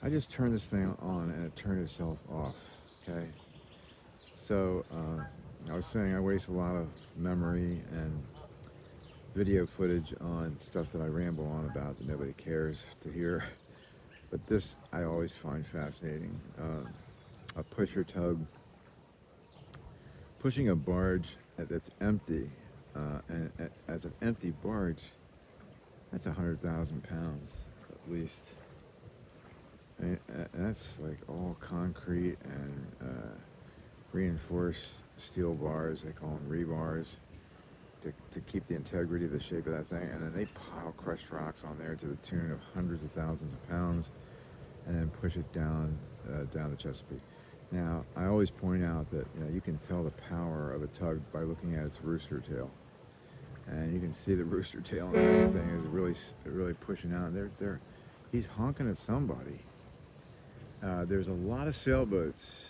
I just turned this thing on and it turned itself off. Okay, so I was saying I waste a lot of memory and video footage on stuff that I ramble on about that nobody cares to hear. But this I always find fascinating. A pusher-tug pushing a barge that's empty, and as an empty barge, that's 100,000 pounds at least. And that's like all concrete and reinforced steel bars. They call them rebars to keep the integrity of the shape of that thing. And then they pile crushed rocks on there to the tune of hundreds of thousands of pounds, and then push it down the Chesapeake. Now, I always point out that you can tell the power of a tug by looking at its rooster tail, and you can see the rooster tail on that thing is really pushing out. He's honking at somebody. There's a lot of sailboats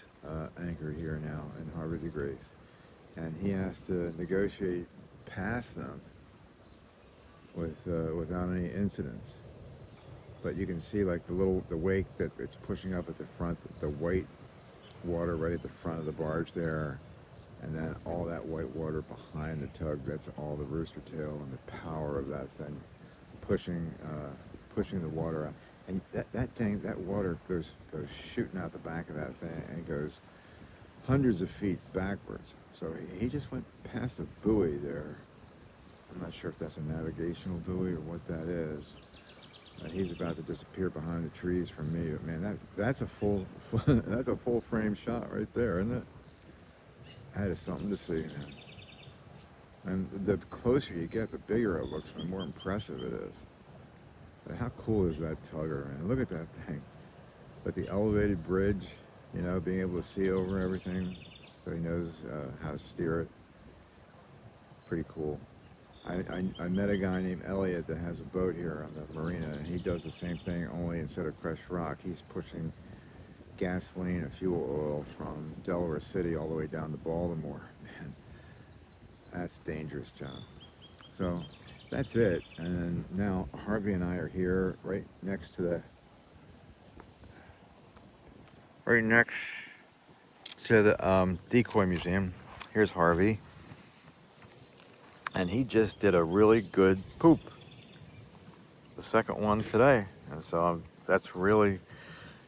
anchored here now in Harbor de Grace, and he has to negotiate past them without any incidents. But you can see like the wake that it's pushing up at the front, the white water right at the front of the barge there, and then all that white water behind the tug. That's all the rooster tail and the power of that thing pushing the water out. And that water goes shooting out the back of that thing and goes hundreds of feet backwards. So he just went past a buoy there. I'm not sure if that's a navigational buoy or what that is. He's about to disappear behind the trees from me, but man, that's a full that's a full frame shot right there, isn't it? That is something to see, man. And the closer you get, the bigger it looks, and the more impressive it is. But how cool is that tugger, man? Look at that thing. But the elevated bridge, being able to see over everything, so he knows how to steer it. Pretty cool. I met a guy named Elliot that has a boat here on the marina, and he does the same thing, only instead of crushed rock, he's pushing gasoline and fuel oil from Delaware City all the way down to Baltimore. Man, that's a dangerous job. So that's it. And now Harvey and I are here right next to the decoy museum. Here's Harvey. And he just did a really good poop. The second one today. And so that's really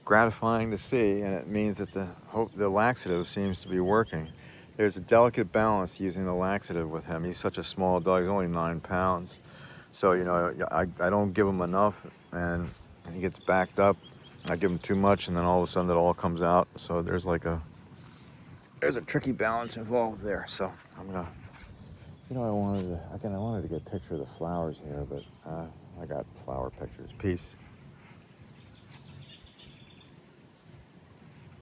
gratifying to see, and it means that the laxative seems to be working. There's a delicate balance using the laxative with him. He's such a small dog, he's only 9 pounds. So, I don't give him enough, and he gets backed up. I give him too much, and then all of a sudden it all comes out. So there's a tricky balance involved there. So I'm gonna, I wanted to get a picture of the flowers here, but I got flower pictures. Peace.